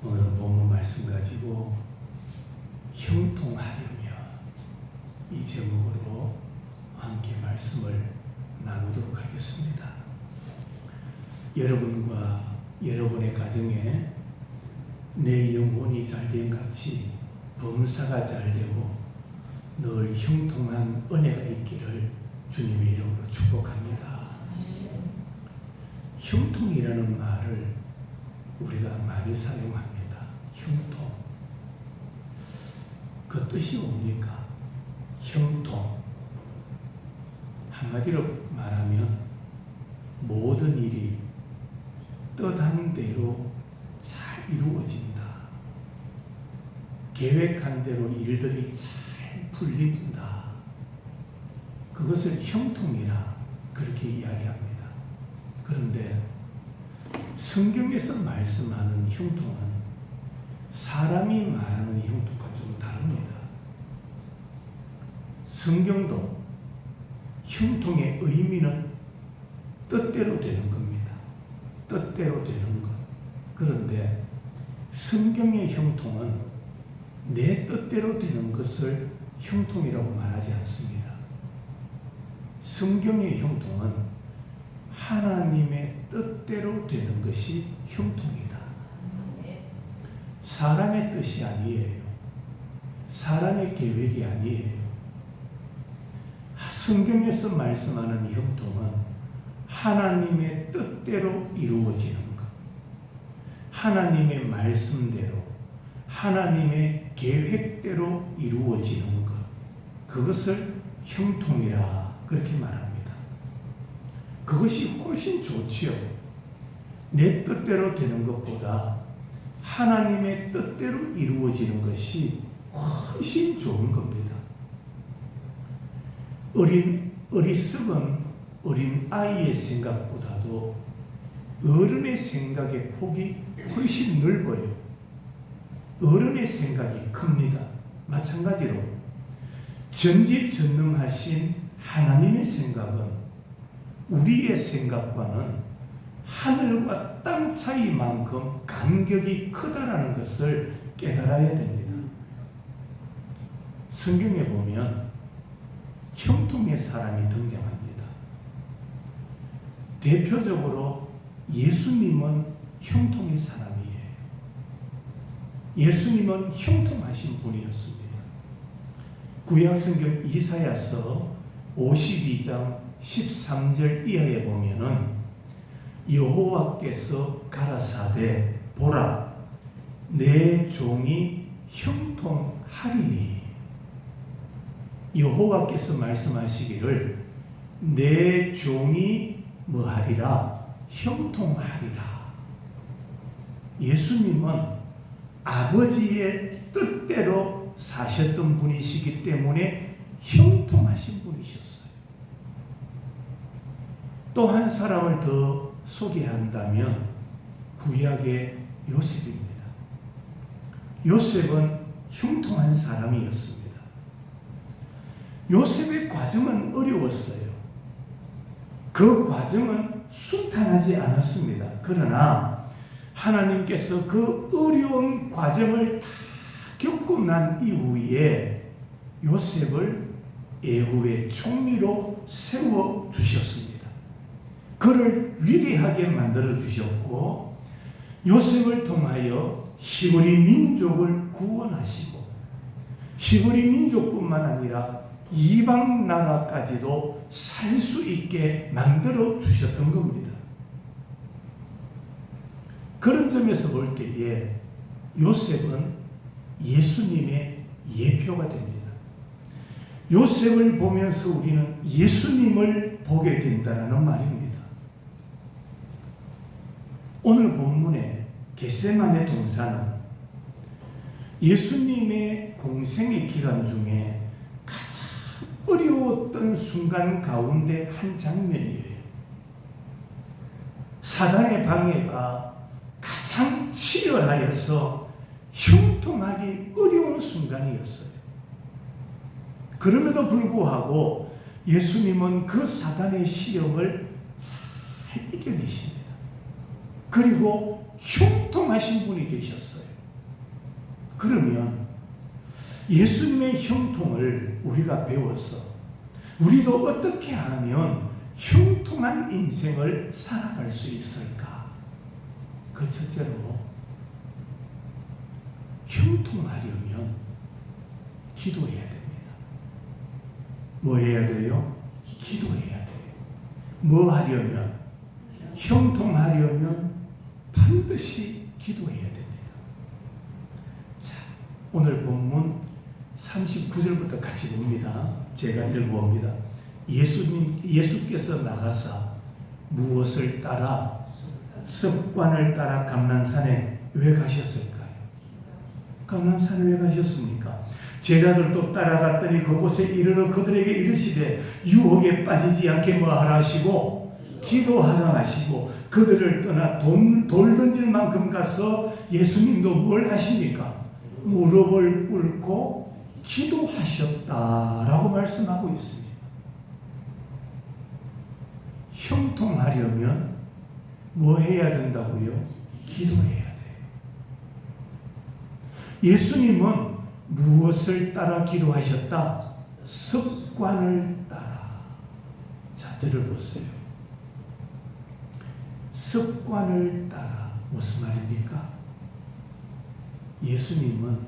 오늘은 본문 말씀 가지고 형통하려며 이 제목으로 함께 말씀을 나누도록 하겠습니다. 여러분과 여러분의 가정에 내 영혼이 잘됨 같이 범사가 잘되고 늘 형통한 은혜가 있기를 주님의 이름으로 축복합니다. 형통이라는 말을 우리가 많이 사용합니다. 형통. 그 뜻이 뭡니까? 형통. 한마디로 말하면 모든 일이 뜻한 대로 잘 이루어진다. 계획한 대로 일들이 잘 풀린다. 그것을 형통이라 그렇게 이야기합니다. 그런데 성경에서 말씀하는 형통은 사람이 말하는 형통과 좀 다릅니다. 성경도 형통의 의미는 뜻대로 되는 겁니다. 뜻대로 되는 것. 그런데 성경의 형통은 내 뜻대로 되는 것을 형통이라고 말하지 않습니다. 성경의 형통은 하나님의 뜻대로 되는 것이 형통이다. 사람의 뜻이 아니에요. 사람의 계획이 아니에요. 성경에서 말씀하는 형통은 하나님의 뜻대로 이루어지는 것. 하나님의 말씀대로, 하나님의 계획대로 이루어지는 것. 그것을 형통이라 그렇게 말합니다. 그것이 훨씬 좋지요. 내 뜻대로 되는 것보다 하나님의 뜻대로 이루어지는 것이 훨씬 좋은 겁니다. 어리석은 어린 아이의 생각보다도 어른의 생각의 폭이 훨씬 넓어요. 어른의 생각이 큽니다. 마찬가지로 전지전능하신 하나님의 생각은 우리의 생각과는 하늘과 땅 차이만큼 간격이 크다라는 것을 깨달아야 됩니다. 성경에 보면 형통의 사람이 등장합니다. 대표적으로 예수님은 형통의 사람이에요. 예수님은 형통하신 분이었습니다. 구약성경 이사야서 52장 13절 이하에 보면은 여호와께서 가라사대 보라 내 종이 형통하리니 여호와께서 말씀하시기를 내 종이 뭐하리라? 형통하리라. 예수님은 아버지의 뜻대로 사셨던 분이시기 때문에 형통하신 분이셨어요. 또 한 사람을 더 소개한다면 구약의 요셉입니다. 요셉은 형통한 사람이었습니다. 요셉의 과정은 어려웠어요. 그 과정은 순탄하지 않았습니다. 그러나 하나님께서 그 어려운 과정을 다 겪고 난 이후에 요셉을 애굽의 총리로 세워주셨습니다. 그를 위대하게 만들어 주셨고 요셉을 통하여 히브리 민족을 구원하시고 히브리 민족뿐만 아니라 이방 나라까지도 살 수 있게 만들어 주셨던 겁니다. 그런 점에서 볼 때에 요셉은 예수님의 예표가 됩니다. 요셉을 보면서 우리는 예수님을 보게 된다는 말입니다. 오늘 본문의 겟세마네 동산은 예수님의 공생의 기간 중에 가장 어려웠던 순간 가운데 한 장면이에요. 사단의 방해가 가장 치열하여서 형통하기 어려운 순간이었어요. 그럼에도 불구하고 예수님은 그 사단의 시험을 잘 이겨내십니다. 그리고 형통하신 분이 되셨어요. 그러면 예수님의 형통을 우리가 배워서 우리도 어떻게 하면 형통한 인생을 살아갈 수 있을까? 그 첫째로 형통하려면 기도해야 됩니다. 뭐 해야 돼요? 기도해야 돼요. 뭐 하려면? 형통하려면 반드시 기도해야 됩니다. 자, 오늘 본문 39절부터 같이 봅니다. 제가 읽어봅니다. 예수께서 나가사 무엇을 따라 습관을 따라 감난산에 왜 가셨을까요? 감난산에 왜 가셨습니까? 제자들도 따라갔더니 그곳에 이르러 그들에게 이르시되 유혹에 빠지지 않게 뭐하라 하시고 기도하라 하시고 그들을 떠나 돌 던질 만큼 가서 예수님도 뭘 하십니까? 무릎을 꿇고 기도하셨다라고 말씀하고 있습니다. 형통하려면 뭐 해야 된다고요? 기도해야 돼요. 예수님은 무엇을 따라 기도하셨다? 습관을 따라. 자, 저를 보세요. 습관을 따라. 무슨 말입니까? 예수님은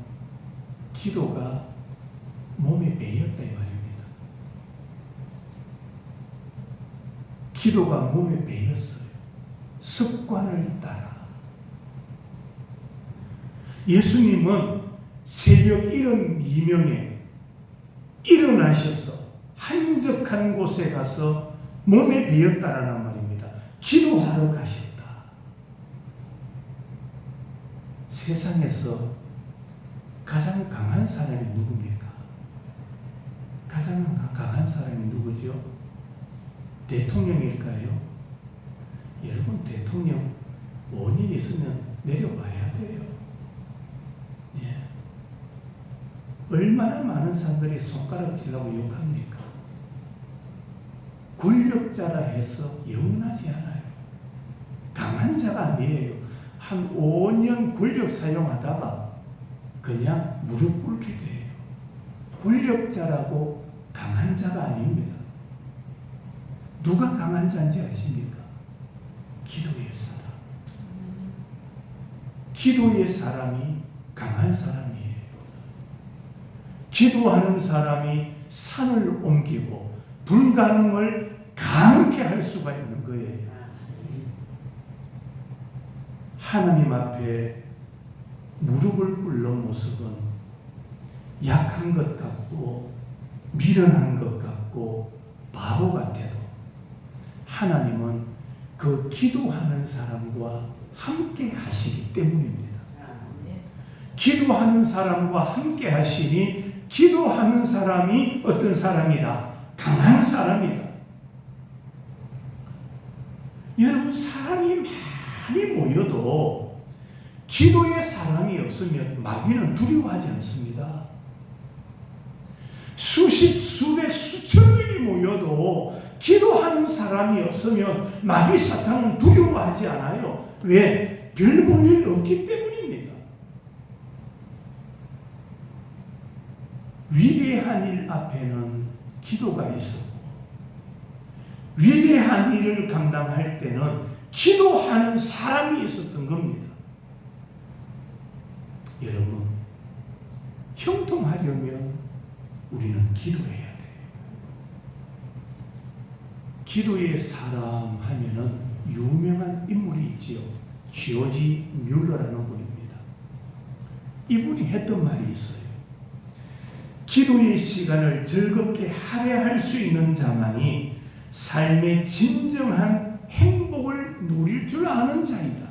기도가 몸에 배였다 이 말입니다. 기도가 몸에 배였어요. 습관을 따라. 예수님은 새벽 72명에 일어나셔서 한적한 곳에 가서 몸에 배었다라는 말입니다. 기도하러 가셨다. 세상에서 가장 강한 사람이 누굽니까? 가장 강한 사람이 누구죠? 대통령일까요? 여러분, 대통령 원인 있으면 내려와야 돼요. 예. 얼마나 많은 사람들이 손가락질하고 욕합니까? 권력자라 해서 영원하지 않아요. 강한 자가 아니에요. 한 5년 권력 사용하다가 그냥 무릎 꿇게 돼요. 권력자라고 강한 자가 아닙니다. 누가 강한 자인지 아십니까? 기도의 사람. 기도의 사람이 강한 사람이에요. 기도하는 사람이 산을 옮기고 불가능을 가능케 할 수가 있는 거예요. 하나님 앞에 무릎을 꿇는 모습은 약한 것 같고 미련한 것 같고 바보 같아도 하나님은 그 기도하는 사람과 함께 하시기 때문입니다. 기도하는 사람과 함께 하시니 기도하는 사람이 어떤 사람이다? 강한 사람이다. 여러분, 사람이 많이 모여도 기도의 사람이 없으면 마귀는 두려워하지 않습니다. 수십, 수백, 수천 명이 모여도 기도하는 사람이 없으면 마귀 사탄은 두려워하지 않아요. 왜? 별 볼 일 없기 때문입니다. 위대한 일 앞에는 기도가 있었고 위대한 일을 감당할 때는 기도하는 사람이 있었던 겁니다. 여러분, 형통하려면 우리는 기도해야 돼요. 기도의 사람 하면은 유명한 인물이 있지요. 지오지 뮬러라는 분입니다. 이분이 했던 말이 있어요. 기도의 시간을 즐겁게 할애할 수 있는 자만이 삶의 진정한 행복을 누릴 줄 아는 자이다.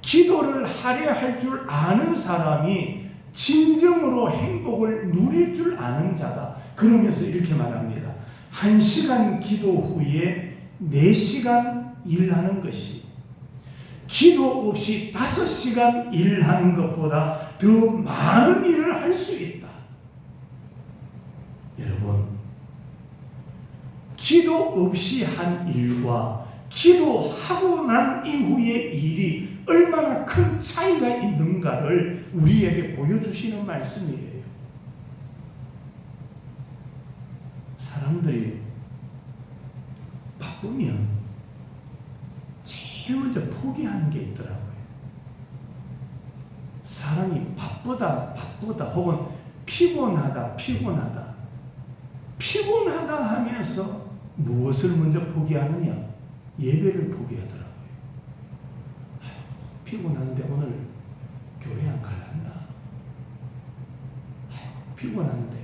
기도를 할애할 줄 아는 사람이 진정으로 행복을 누릴 줄 아는 자다. 그러면서 이렇게 말합니다. 1시간 기도 후에 4시간 일하는 것이 기도 없이 5시간 일하는 것보다 더 많은 일을 할 수 있다. 여러분, 기도 없이 한 일과 기도하고 난 이후의 일이 얼마나 큰 차이가 있는가를 우리에게 보여주시는 말씀이에요. 사람들이 바쁘면 제일 먼저 포기하는 게 있더라고요. 사람이 바쁘다 혹은 피곤하다 하면서 무엇을 먼저 포기하느냐? 예배를 포기하더라고요. 피곤한데 오늘 교회 안 갈란다. 피곤한데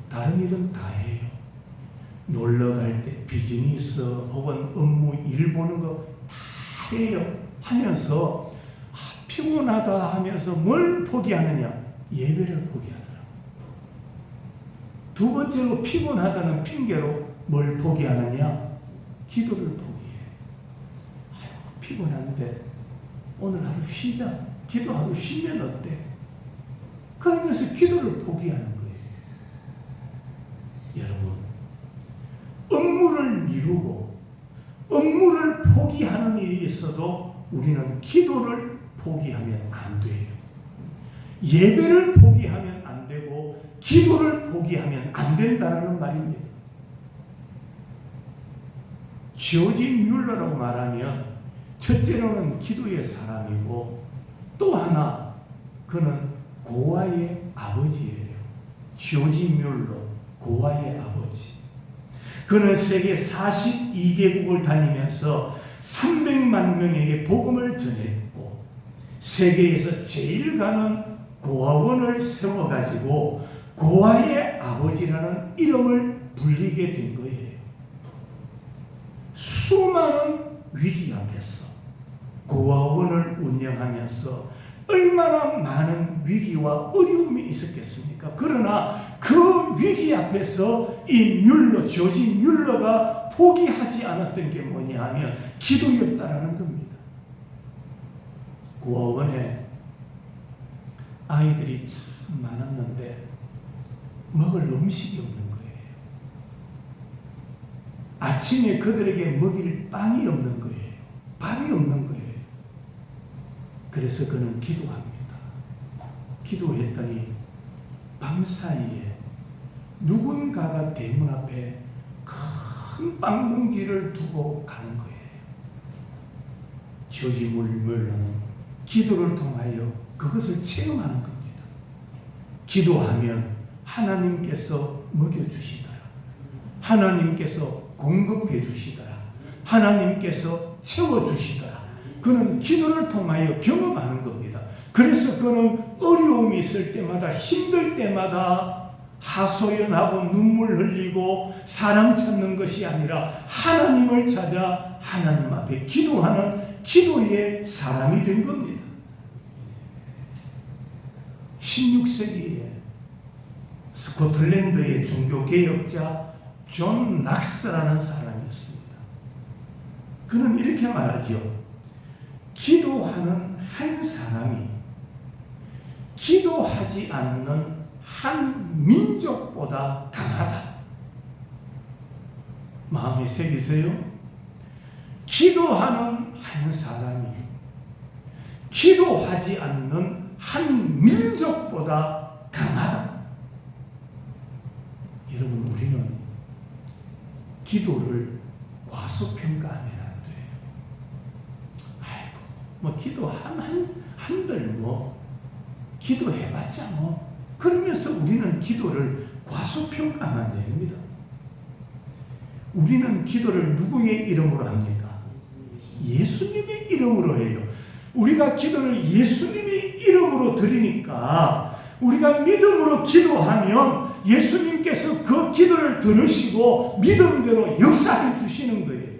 다른 일은 다 해요. 놀러 갈 때 비즈니스 혹은 업무 일 보는 거 다 해요. 하면서 피곤하다 하면서 뭘 포기하느냐? 예배를 포기하더라고요. 두 번째로 피곤하다는 핑계로 뭘 포기하느냐? 기도를 포기해. 피곤한데 오늘 하루 쉬자. 기도하루 쉬면 어때? 그러면서 기도를 포기하는 거예요. 여러분, 업무를 미루고 업무를 포기하는 일이 있어도 우리는 기도를 포기하면 안 돼요. 예배를 포기하면 안 되고 기도를 포기하면 안 된다는 말입니다. 조지 뮬러라고 말하면 첫째로는 기도의 사람이고 또 하나 그는 고아의 아버지예요. 조지 뮬러, 고아의 아버지. 그는 세계 42개국을 다니면서 300만 명에게 복음을 전했고 세계에서 제일 가는 고아원을 세워가지고 고아의 아버지라는 이름을 불리게 된 거예요. 수많은 위기 앞에서 고아원을 운영하면서 얼마나 많은 위기와 어려움이 있었겠습니까? 그러나 그 위기 앞에서 이 조지 뮬러가 포기하지 않았던 게 뭐냐 하면 기도였다라는 겁니다. 고아원에 아이들이 참 많았는데 먹을 음식이 없는 거예요. 아침에 그들에게 먹일 빵이 없는 거예요. 밥이 없는 거예요. 그래서 그는 기도합니다. 기도했더니 밤사이에 누군가가 대문 앞에 큰 빵봉지를 두고 가는 거예요. 조지 뮬러는 기도를 통하여 그것을 체험하는 겁니다. 기도하면 하나님께서 먹여주시더라. 하나님께서 공급해 주시더라. 하나님께서 채워주시더라. 그는 기도를 통하여 경험하는 겁니다. 그래서 그는 어려움이 있을 때마다 힘들 때마다 하소연하고 눈물 흘리고 사람 찾는 것이 아니라 하나님을 찾아 하나님 앞에 기도하는 기도의 사람이 된 겁니다. 16세기에 스코틀랜드의 종교개혁자 존 낙스라는 사람이었습니다. 그는 이렇게 말하지요. 기도하는 한 사람이 기도하지 않는 한 민족보다 강하다. 마음에 새기세요. 기도하는 한 사람이 기도하지 않는 한 민족보다 강하다. 여러분, 우리는 기도를 과소평가하면 안 돼요. 아이고, 기도 한들 기도해봤자 그러면서 우리는 기도를 과소평가하면 안 됩니다. 우리는 기도를 누구의 이름으로 합니까? 예수님의 이름으로 해요. 우리가 기도를 예수님의 이름으로 드리니까 우리가 믿음으로 기도하면 예수님께서 그 기도를 들으시고 믿음대로 역사해 주시는 거예요.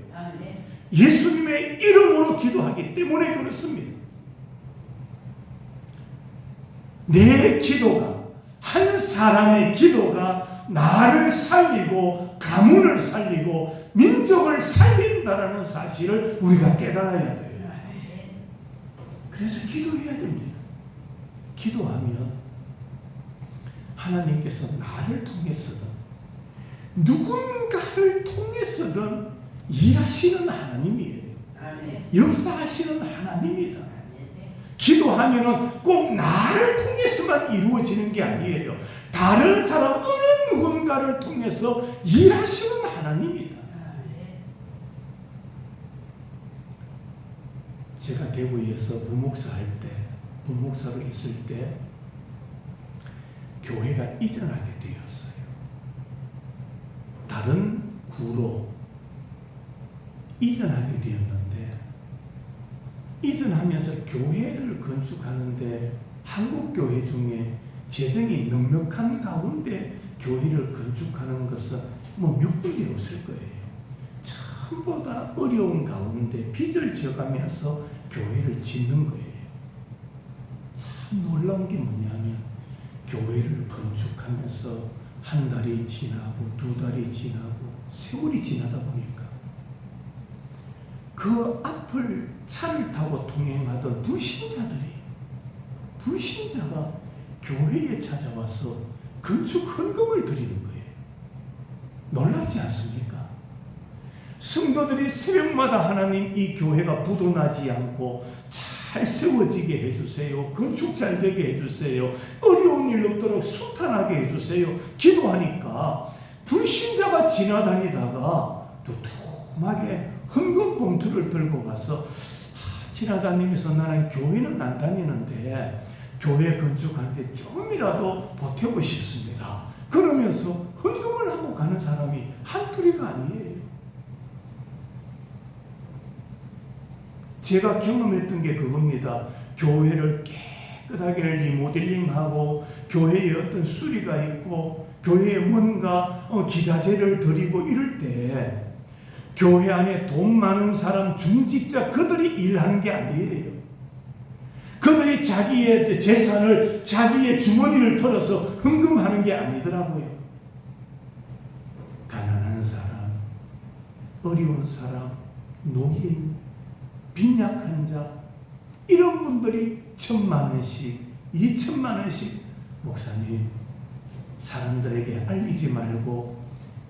예수님의 이름으로 기도하기 때문에 그렇습니다. 내 기도가, 한 사람의 기도가 나를 살리고 가문을 살리고 민족을 살린다라는 사실을 우리가 깨달아야 돼요. 그래서 기도해야 됩니다. 기도하면 하나님께서 나를 통해서든 누군가를 통해서든 일하시는 하나님이에요. 역사하시는 하나님이다. 기도하면은 꼭 나를 통해서만 이루어지는 게 아니에요. 다른 사람 어느 누군가를 통해서 일하시는 하나님이다. 제가 대구에서 부목사로 있을 때 교회가 이전하게 되었어요. 다른 구로 이전하게 되었는데, 이전하면서 교회를 건축하는데 한국 교회 중에 재정이 넉넉한 가운데 교회를 건축하는 것은 몇 군데 없을 거예요. 전부 다 어려운 가운데 빚을 져가면서 교회를 짓는 거예요. 참 놀라운 게 뭐냐면, 교회를 건축하면서 한 달이 지나고 두 달이 지나고 세월이 지나다 보니까 그 앞을 차를 타고 통행하던 불신자가 교회에 찾아와서 건축 헌금을 드리는 거예요. 놀랍지 않습니까? 성도들이 새벽마다 하나님, 이 교회가 부도나지 않고 잘 세워지게 해주세요. 건축 잘 되게 해주세요. 어려운 일 없도록 순탄하게 해주세요. 기도하니까 불신자가 지나다니다가 두툼하게 헌금 봉투를 들고 가서 지나다니면서 나는 교회는 안 다니는데 교회 건축하는데 조금이라도 보태고 싶습니다. 그러면서 헌금을 하고 가는 사람이 한둘이가 아니에요. 제가 경험했던 게 그겁니다. 교회를 깨끗하게 리모델링하고 교회에 어떤 수리가 있고 교회에 뭔가 기자재를 드리고 이럴 때 교회 안에 돈 많은 사람, 중직자, 그들이 일하는 게 아니에요. 그들이 자기의 재산을, 자기의 주머니를 털어서 헌금하는 게 아니더라고요. 가난한 사람, 어려운 사람, 노인, 빈약한 자, 이런 분들이 1,000,000원씩, 2,000,000원씩, 목사님, 사람들에게 알리지 말고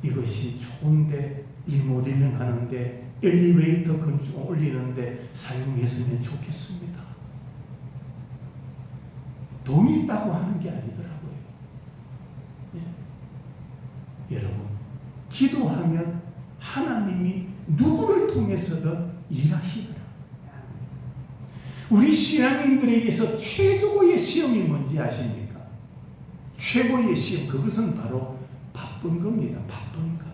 이것이 좋은데 리모델링 하는데 엘리베이터 건축 올리는데 사용했으면 좋겠습니다. 돈이 있다고 하는 게 아니더라고요. 예. 여러분, 기도하면 하나님이 누구를 통해서든 일하시더라. 우리 신앙인들에게서 최고의 시험이 뭔지 아십니까? 최고의 시험, 그것은 바로 바쁜 겁니다. 바쁜 것.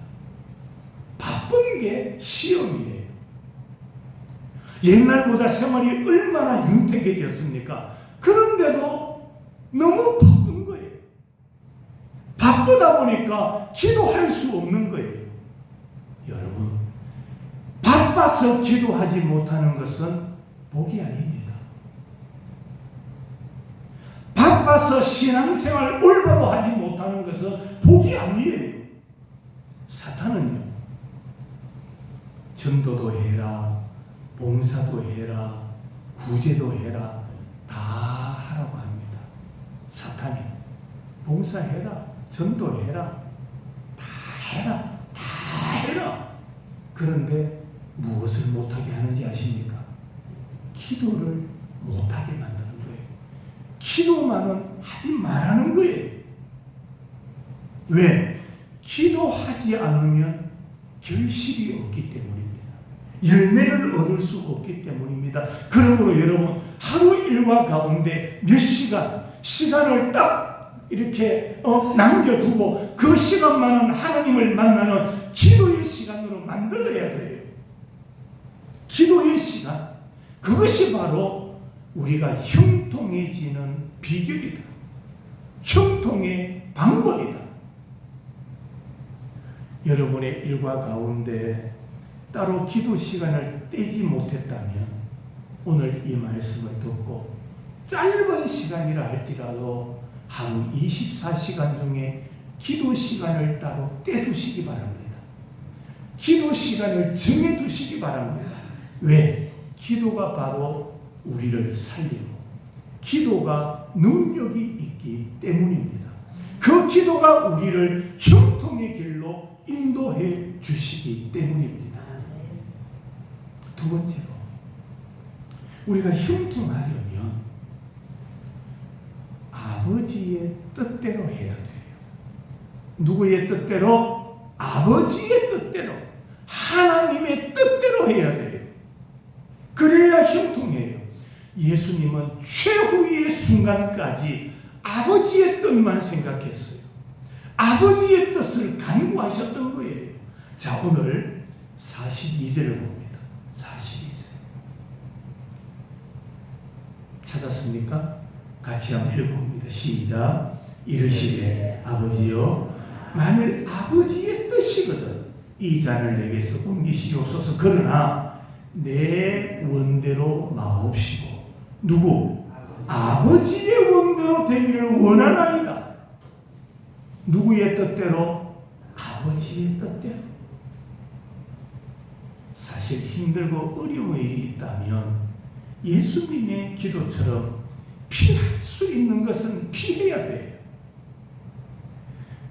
바쁜 게 시험이에요. 옛날보다 생활이 얼마나 윤택해졌습니까? 그런데도 너무 바쁜 거예요. 바쁘다 보니까 기도할 수 없는 거예요. 여러분, 바빠서 기도하지 못하는 것은 복이 아닙니다. 바빠서 신앙생활 올바로 하지 못하는 것은 복이 아니에요. 사탄은요, 전도도 해라, 봉사도 해라, 구제도 해라, 다 하라고 합니다. 사탄이 봉사해라, 전도해라, 다 해라, 다 해라. 그런데 무엇을 못하게 하는지 아십니까? 기도를 못하게 만드는 거예요. 기도만은 하지 말라는 거예요. 왜? 기도하지 않으면 결실이 없기 때문입니다. 열매를 얻을 수 없기 때문입니다. 그러므로 여러분, 하루 일과 가운데 몇 시간을 딱 이렇게 남겨두고 그 시간만은 하나님을 만나는 기도의 시간으로 만들어야 돼요. 기도의 시간, 그것이 바로 우리가 형통해지는 비결이다. 형통의 방법이다. 여러분의 일과 가운데 따로 기도 시간을 떼지 못했다면 오늘 이 말씀을 듣고 짧은 시간이라 할지라도 하루 24시간 중에 기도 시간을 따로 떼두시기 바랍니다. 기도 시간을 정해두시기 바랍니다. 왜? 기도가 바로 우리를 살리고 기도가 능력이 있기 때문입니다. 그 기도가 우리를 형통의 길로 인도해 주시기 때문입니다. 두 번째로, 우리가 형통하려면 아버지의 뜻대로 해야 돼요. 누구의 뜻대로? 아버지의 뜻대로, 하나님의 뜻대로 해야 돼요. 그래야 형통해요. 예수님은 최후의 순간까지 아버지의 뜻만 생각했어요. 아버지의 뜻을 간구하셨던 거예요. 자, 오늘 42절을 봅니다. 42절. 찾았습니까? 같이 한번 읽어봅니다. 시작. 이르시되 아버지여, 만일 아버지의 뜻이거든 이 잔을 내게서 옮기시옵소서. 그러나 내 원대로 마옵시고. 누구? 아버지의 원대로 되기를 원하나이다. 누구의 뜻대로? 아버지의 뜻대로. 사실 힘들고 어려운 일이 있다면 예수님의 기도처럼 피할 수 있는 것은 피해야 돼요.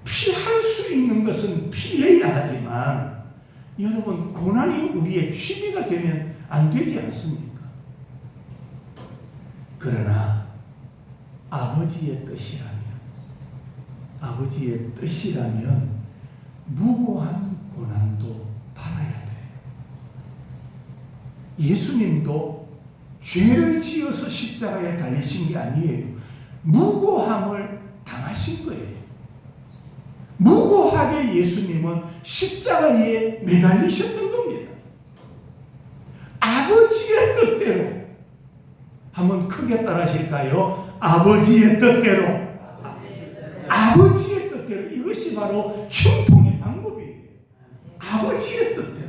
피할 수 있는 것은 피해야 하지만 여러분, 고난이 우리의 취미가 되면 안 되지 않습니까? 그러나 아버지의 뜻이라면 무고한 고난도 받아야 돼요. 예수님도 죄를 지어서 십자가에 달리신 게 아니에요. 무고함을 당하신 거예요. 무고하게 예수님은 십자가에 매달리셨던 겁니다. 아버지의 뜻대로. 한번 크게 따라하실까요? 아버지의 뜻대로. 아버지의 뜻대로. 이것이 바로 형통의 방법이에요. 아버지의 뜻대로.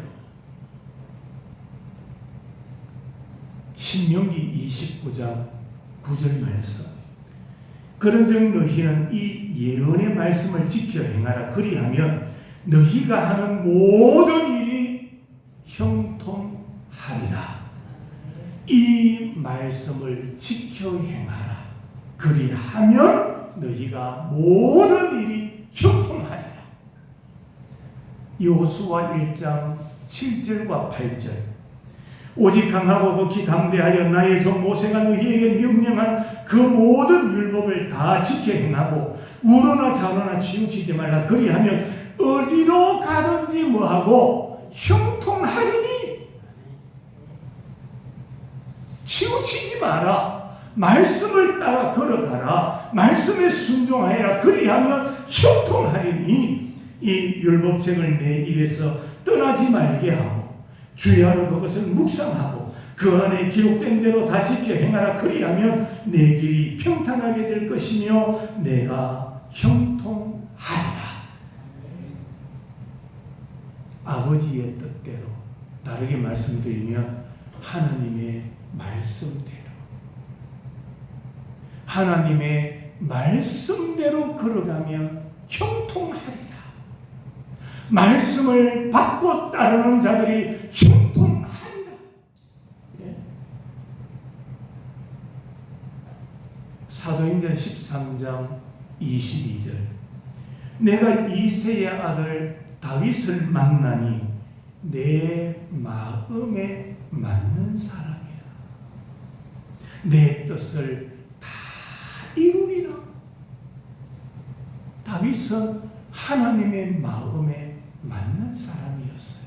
신명기 29장 9절 말씀. 그런즉 너희는 이 예언의 말씀을 지켜 행하라. 그리하면 너희가 하는 모든 일이 형통하리라. 이 말씀을 지켜 행하라. 그리하면 너희가 모든 일이 형통하리라. 여호수아 1장 7절과 8절. 오직 강하고 극히 담대하여 나의 종 모세가 너희에게 명령한 그 모든 율법을 다 지켜 행하고 우로나 좌로나 치우치지 말라. 그리하면 어디로 가든지 뭐하고 형통하리니. 치우치지 마라. 말씀을 따라 걸어가라. 말씀에 순종하여라. 그리하면 형통하리니. 이 율법책을 내 입에서 떠나지 말게 하고 주야로 그것을 묵상하고 그 안에 기록된 대로 다 지켜 행하라. 그리하면 내 길이 평탄하게 될 것이며 내가 형통하리라. 아버지의 뜻대로. 다르게 말씀드리면 하나님의 말씀대로. 하나님의 말씀대로 걸어가면 형통하리라. 말씀을 받고 따르는 자들이 형통하리라. 예? 사도행전 13장 22절. 내가 이새의 아들 다윗을 만나니 내 마음에 맞는 사람이라. 내 뜻을 다 이루리라. 다윗은 하나님의 마음에 맞는 사람이었어요.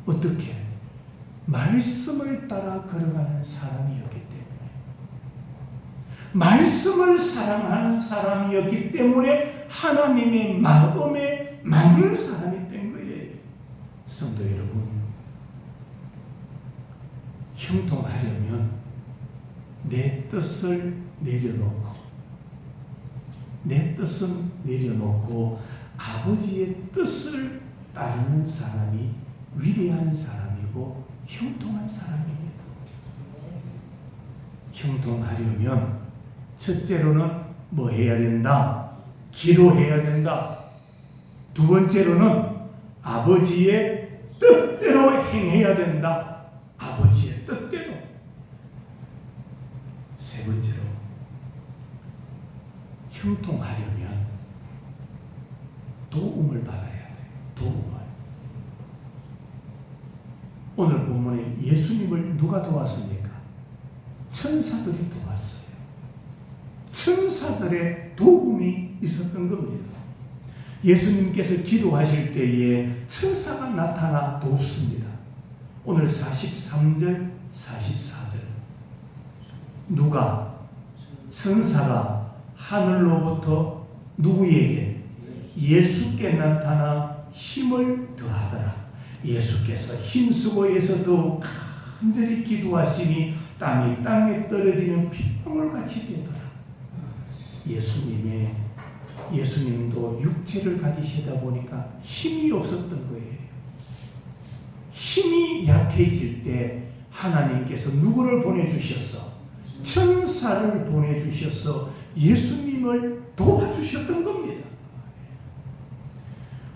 어떻게? 말씀을 따라 걸어가는 사람이었기 때문에. 말씀을 사랑하는 사람이었기 때문에 하나님의 마음에 맞는 사람이 된 거예요. 성도 여러분, 형통하려면 내 뜻을 내려놓고 아버지의 뜻을 따르는 사람이 위대한 사람이고 형통한 사람입니다. 형통하려면 첫째로는 뭐 해야 된다? 기도해야 된다. 두 번째로는 아버지의 뜻대로 행해야 된다. 아버지의 뜻대로. 세 번째로 형통하려면 도움을 받아야 돼. 도움을. 오늘 본문에 예수님을 누가 도왔습니까? 천사들이 도왔어요. 천사들의 도움이 있었던 겁니다. 예수님께서 기도하실 때에 천사가 나타나 돕습니다. 오늘 43절, 44절. 누가? 천사가 하늘로부터 누구에게? 예수께 나타나 힘을 더하더라. 예수께서 힘쓰고에서도 간절히 기도하시니 땀이 땅에 떨어지는 핏방울같이 되더라. 예수님도 육체를 가지시다 보니까 힘이 없었던 거예요. 힘이 약해질 때 하나님께서 누구를 보내주셨어? 천사를 보내주셔서 예수님을 도와주셨던 겁니다.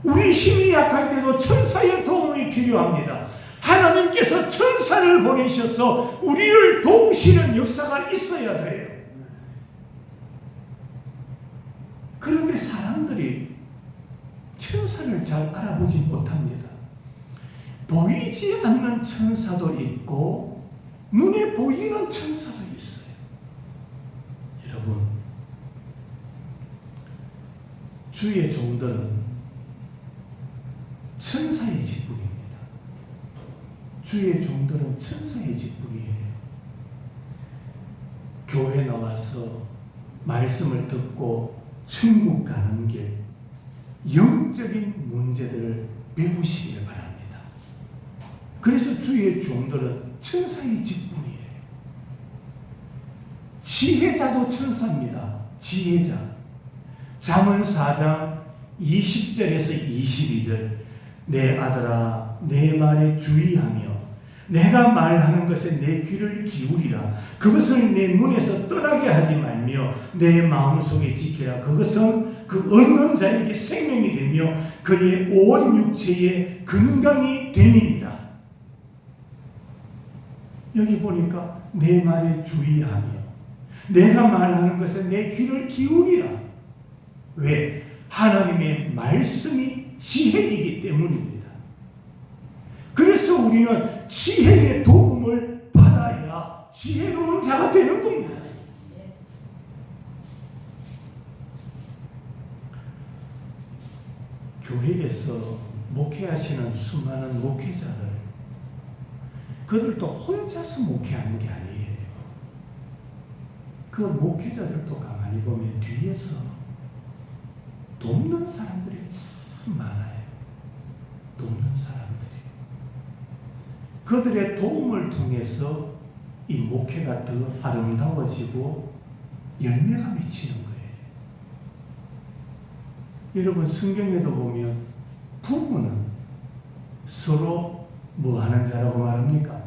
우리 힘이 약할 때도 천사의 도움이 필요합니다. 하나님께서 천사를 보내셔서 우리를 도우시는 역사가 있어야 돼요. 그런데 사람들이 천사를 잘 알아보지 못합니다. 보이지 않는 천사도 있고 눈에 보이는 천사도 있어요. 여러분, 주의 종들은 천사의 직분입니다. 주의 종들은 천사의 직분이에요. 교회 나와서 말씀을 듣고 천국 가는 길, 영적인 문제들을 배우시기를 바랍니다. 그래서 주의 종들은 천사의 직분이에요. 지혜자도 천사입니다. 지혜자. 잠언 4장 20절에서 22절. 내 아들아, 내 말에 주의하며 내가 말하는 것에 내 귀를 기울이라. 그것을 내 눈에서 떠나게 하지 말며 내 마음속에 지키라. 그것은 그 얻는 자에게 생명이 되며 그의 온 육체에 건강이 됨이니라. 여기 보니까 내 말에 주의하며 내가 말하는 것에 내 귀를 기울이라. 왜? 하나님의 말씀이 지혜이기 때문입니다. 그래서 우리는 지혜의 도움을 받아야 지혜로운 자가 되는 겁니다. 교회에서 목회하시는 수많은 목회자들, 그들도 혼자서 목회하는 게 아니에요. 그 목회자들도 가만히 보면 뒤에서 돕는 사람들이 참 많아요. 돕는 사람들이. 그들의 도움을 통해서 이 목회가 더 아름다워지고 열매가 맺히는 거예요. 여러분, 성경에도 보면 부부는 서로 뭐 하는 자라고 말합니까?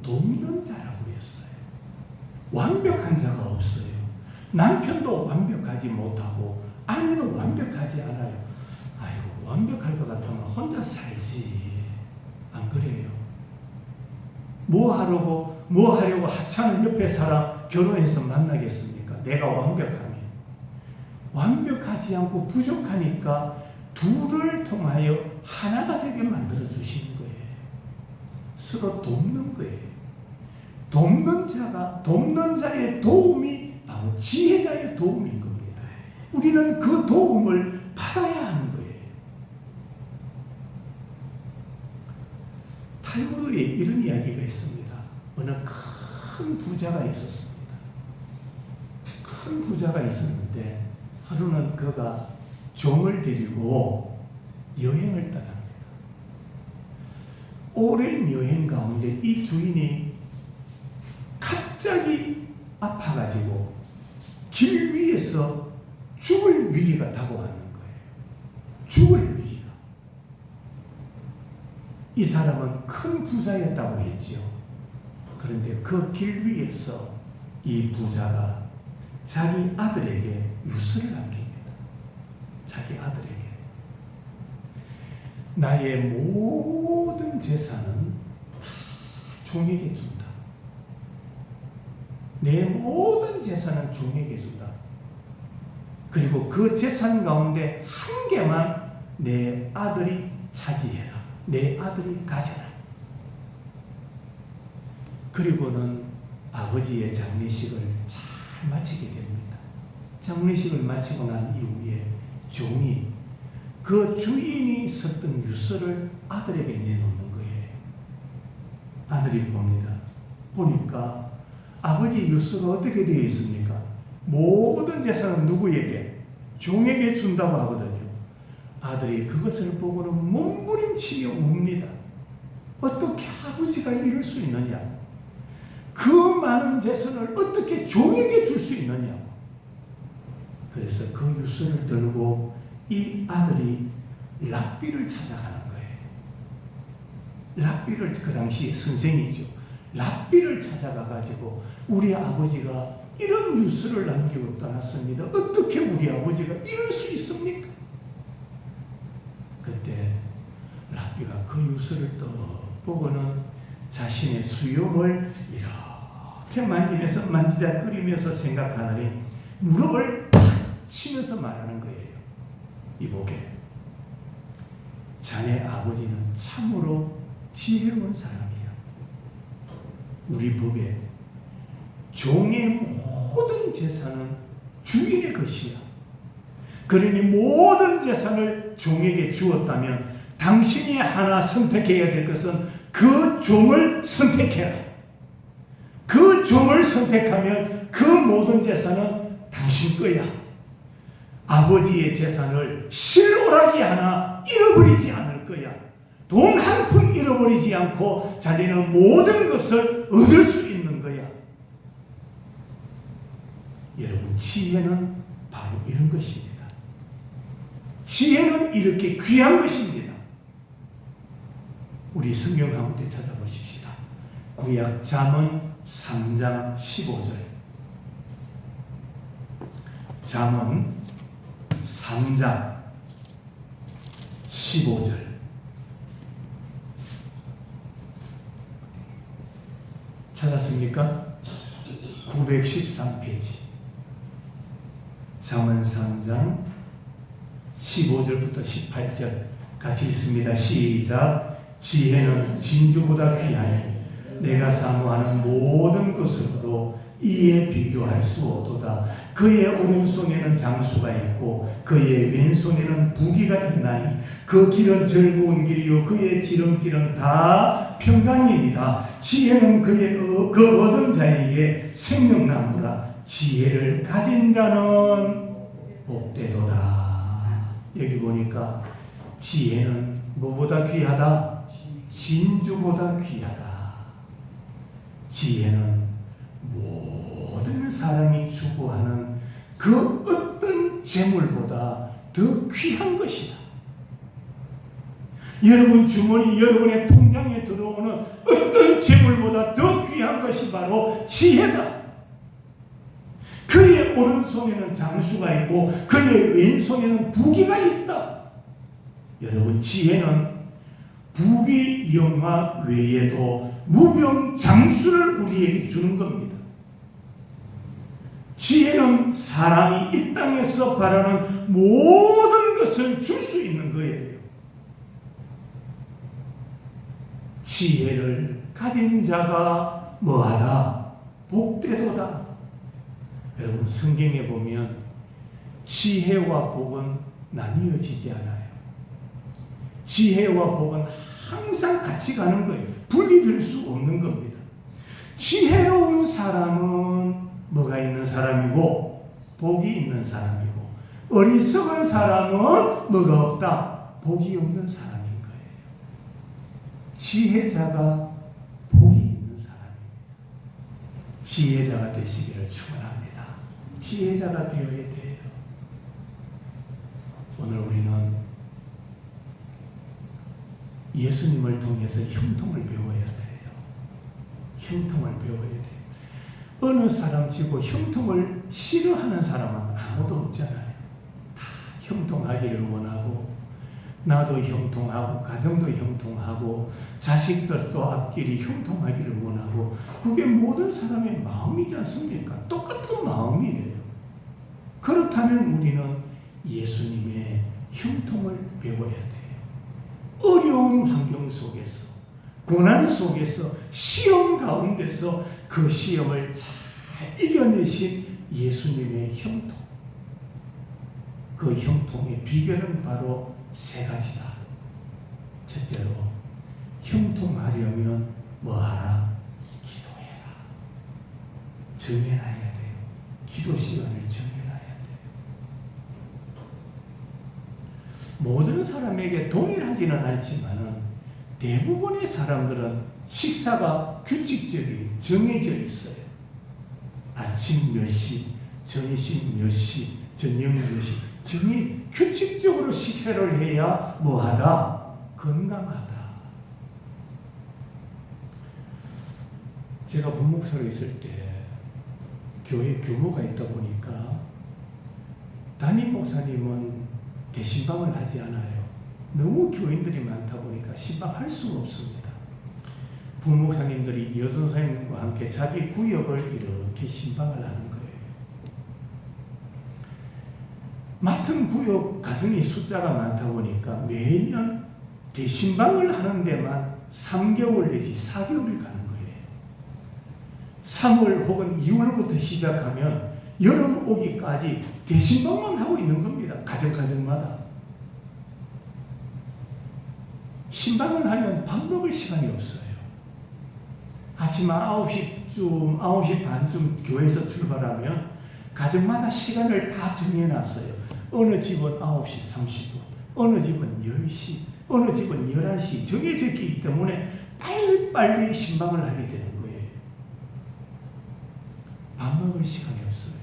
돕는 자라고 했어요. 완벽한 자가 없어요. 남편도 완벽하지 못하고 아내도 완벽하지 않아요. 아이고, 완벽할 것 같으면 혼자 살지. 안 그래요? 뭐 하려고 하찮은 옆에 사람 결혼해서 만나겠습니까? 내가 완벽하면. 완벽하지 않고 부족하니까 둘을 통하여 하나가 되게 만들어 주시는 거예요. 서로 돕는 거예요. 돕는 자의 도움이 바로 지혜자의 도움인 겁니다. 우리는 그 도움을 받아야 하는 거예요. 탈무드에 이런 이야기가 있습니다. 어느 큰 부자가 있었습니다. 큰 부자가 있었는데 하루는 그가 종을 데리고 여행을 떠납니다. 오랜 여행 가운데 이 주인이 갑자기 아파가지고 길 위에서 죽을 위기가 다가왔는 거예요. 죽을 위기가. 이 사람은 큰 부자였다고 했지요. 그런데 그 길 위에서 이 부자가 자기 아들에게 유서를 남깁니다. 자기 아들에게. 나의 모든 재산은 다 종에게 준다. 내 모든 재산은 종에게 준다. 그리고 그 재산 가운데 한 개만 내 아들이 차지해라. 내 아들이 가져라. 그리고는 아버지의 장례식을 잘 마치게 됩니다. 장례식을 마치고 난 이후에 종이 그 주인이 썼던 유서를 아들에게 내놓는 거예요. 아들이 봅니다. 보니까 아버지 유서가 어떻게 되어 있습니까? 모든 재산은 누구에게? 종에게 준다고 하거든요. 아들이 그것을 보고는 몸부림치며 웁니다. 어떻게 아버지가 이럴 수 있느냐? 그 많은 재산을 어떻게 종에게 줄 수 있느냐고. 그래서 그 유서를 들고 이 아들이 랍비를 찾아가는 거예요. 랍비를, 그 당시에 선생이죠. 랍비를 찾아가가지고 우리 아버지가 이런 유서를 남기고 떠났습니다. 어떻게 우리 아버지가 이럴 수 있습니까? 그때 랍비가 그 유서를 또 보고는 자신의 수염을 이렇게 만지면서 만지작거리면서 생각하느니 무릎을 탁 치면서 말하는 거예요. 이보게, 자네 아버지는 참으로 지혜로운 사람이야. 우리 법에 종의 모든 재산은 주인의 것이야. 그러니 모든 재산을 종에게 주었다면 당신이 하나 선택해야 될 것은 그 종을 선택해라. 그 종을 선택하면 그 모든 재산은 당신 거야. 아버지의 재산을 실오라기 하나 잃어버리지 않을 거야. 돈 한 푼 잃어버리지 않고 자네는 모든 것을 얻을 수 있는 거야. 여러분, 지혜는 바로 이런 것입니다. 지혜는 이렇게 귀한 것입니다. 우리 성경 한 군데 찾아보십시다. 구약 잠언 3장 15절. 잠언 3장 15절. 찾았습니까? 913페이지. 잠언 3장 15절부터 18절 같이 읽습니다. 시작. 지혜는 진주보다 귀하니 내가 사모하는 모든 것으로도 이에 비교할 수 없도다. 그의 오른손에는 장수가 있고 그의 왼손에는 부귀가 있나니 그 길은 즐거운 길이요 그의 지름길은 다 평강이니라. 지혜는 그 얻은 자에게 생명나무라. 지혜를 가진 자는 복되도다. 여기 보니까 지혜는 뭐보다 귀하다? 진주보다 귀하다. 지혜는 모든 사람이 추구하는 그 어떤 재물보다 더 귀한 것이다. 여러분 주머니, 여러분의 통장에 들어오는 어떤 재물보다 더 귀한 것이 바로 지혜다. 그의 오른손에는 장수가 있고 그의 왼손에는 부귀가 있다. 여러분, 지혜는 부귀 영화 외에도 무병 장수를 우리에게 주는 겁니다. 지혜는 사람이 이 땅에서 바라는 모든 것을 줄 수 있는 거예요. 지혜를 가진 자가 뭐하다? 복되도다. 여러분, 성경에 보면 지혜와 복은 나뉘어지지 않아요. 지혜와 복은 항상 같이 가는 거예요. 분리될 수 없는 겁니다. 지혜로운 사람은 뭐가 있는 사람이고 복이 있는 사람이고, 어리석은 사람은 뭐가 없다? 복이 없는 사람인 거예요. 지혜자가 복이 있는 사람입니다. 지혜자가 되시기를 축원합니다. 지혜자가 되어야 돼요. 오늘 우리는 예수님을 통해서 형통을 배워야 돼요. 형통을 배워야 돼요. 어느 사람 치고 형통을 싫어하는 사람은 아무도 없잖아요. 다 형통하기를 원하고, 나도 형통하고, 가정도 형통하고, 자식들도 앞길이 형통하기를 원하고, 그게 모든 사람의 마음이지 않습니까? 똑같은 마음이에요. 그렇다면 우리는 예수님의 형통을 배워야 돼요. 어려운 환경 속에서, 고난 속에서, 시험 가운데서 그 시험을 잘 이겨내신 예수님의 형통, 그 형통의 비결은 바로 세 가지다. 첫째로, 형통하려면 뭐하라? 기도해라. 정해놔야 돼요. 기도 시간을 정해놔야 돼요. 모든 사람에게 동일하지는 않지만은 대부분의 사람들은 식사가 규칙적이 정해져 있어요. 아침 몇 시, 점심 몇 시, 저녁 몇 시, 규칙적으로 식사를 해야 뭐하다? 건강하다. 제가 부목사로 있을 때 교회 규모가 있다 보니까 담임 목사님은 대신방을 하지 않아요. 너무 교인들이 많다 보니까 신방할 수가 없습니다. 부목사님들이 여선생님과 함께 자기 구역을 이렇게 신방을 하는 거예요. 맡은 구역 가정이 숫자가 많다 보니까 매년 대신방을 하는 데만 3개월 내지 4개월이 가는 거예요. 3월 혹은 2월부터 시작하면 여름 오기까지 대신방만 하고 있는 겁니다. 가정마다. 신방을 하면 밥 먹을 시간이 없어요. 아침 9시쯤, 9시 반쯤 교회에서 출발하면 가정마다 시간을 다 정해놨어요. 어느 집은 9시 30분, 어느 집은 10시, 어느 집은 11시 정해져 있기 때문에 빨리빨리 신방을 하게 되는 거예요. 밥 먹을 시간이 없어요.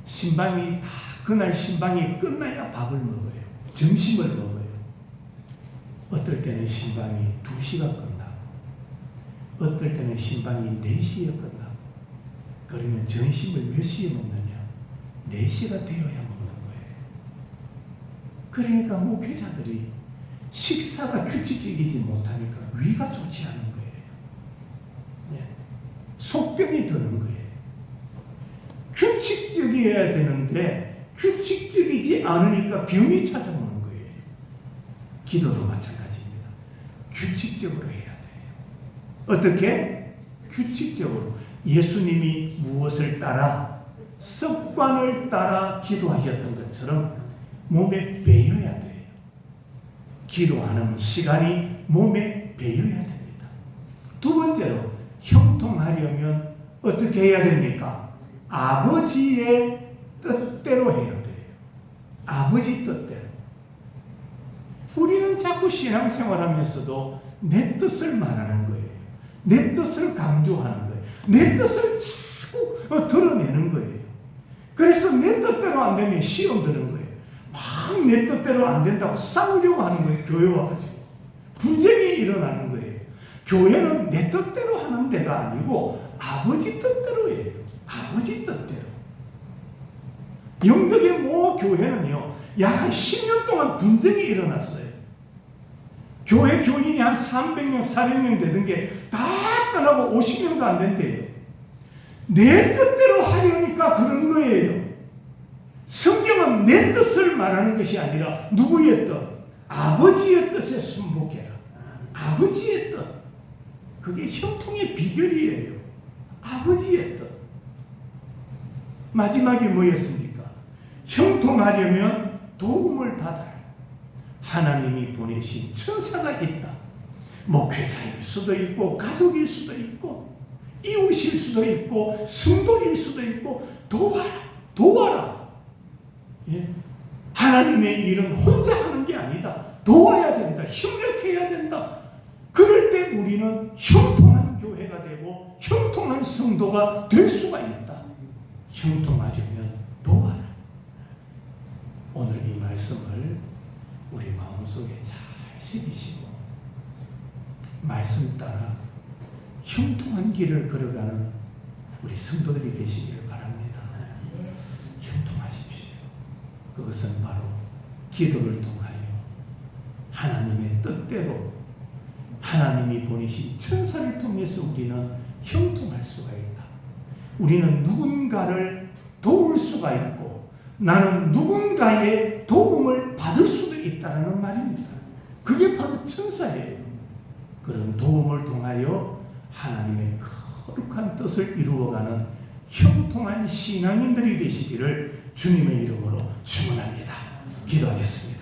신방이 그날 신방이 끝나야 밥을 먹어요. 점심을 먹어요. 어떨 때는 신방이 2시가 끝나고 어떨 때는 신방이 4시에 끝나고 그러면 점심을 몇 시에 먹느냐? 4시가 되어야 먹는 거예요. 그러니까 목회자들이 식사가 규칙적이지 못하니까 위가 좋지 않은 거예요. 네. 속병이 드는 거예요. 규칙적이어야 되는데 규칙적이지 않으니까 병이 찾아오는 거예요. 기도도 마찬가지입니다. 규칙적으로 해야 돼요. 어떻게? 규칙적으로. 예수님이 무엇을 따라? 습관을 따라 기도하셨던 것처럼 몸에 배어야 돼요. 기도하는 시간이 몸에 배어야 됩니다. 두 번째로, 형통하려면 어떻게 해야 됩니까? 아버지의 뜻대로 해야 돼요. 아버지 뜻대로. 우리는 자꾸 신앙생활하면서도 내 뜻을 말하는 거예요. 내 뜻을 강조하는 거예요. 내 뜻을 자꾸 드러내는 거예요. 그래서 내 뜻대로 안 되면 시험 드는 거예요. 막 내 뜻대로 안 된다고 싸우려고 하는 거예요. 교회 와가지고. 분쟁이 일어나는 거예요. 교회는 내 뜻대로 하는 데가 아니고 아버지 뜻대로 해요. 아버지 뜻대로. 영덕의 모 교회는요, 약 한 10년 동안 분쟁이 일어났어요. 교회 교인이 한 300명, 400명 되던 게 다 떠나고 50명도 안 된대요. 내 뜻대로 하려니까 그런 거예요. 성경은 내 뜻을 말하는 것이 아니라 누구의 뜻? 아버지의 뜻에 순복해라. 아버지의 뜻. 그게 형통의 비결이에요. 아버지의 뜻. 마지막이 뭐였습니까? 형통하려면 도움을 받아라. 하나님이 보내신 천사가 있다. 목회자일 수도 있고 가족일 수도 있고 이웃일 수도 있고 성도일 수도 있고 도와라. 예? 하나님의 일은 혼자 하는 게 아니다. 도와야 된다. 협력해야 된다. 그럴 때 우리는 형통한 교회가 되고 형통한 성도가 될 수가 있다. 형통하려면 도와라. 오늘 이 말씀을 우리 마음속에 잘 새기시고 말씀 따라 형통한 길을 걸어가는 우리 성도들이 되시기를 바랍니다. 형통하십시오. 그것은 바로 기도를 통하여 하나님의 뜻대로 하나님이 보내신 천사를 통해서 우리는 형통할 수가 있다. 우리는 누군가를 도울 수가 있고 나는 누군가의 도움을 받을 수도 있다는 말입니다. 그게 바로 천사예요. 그런 도움을 통하여 하나님의 거룩한 뜻을 이루어가는 형통한 신앙인들이 되시기를 주님의 이름으로 축원합니다. 기도하겠습니다.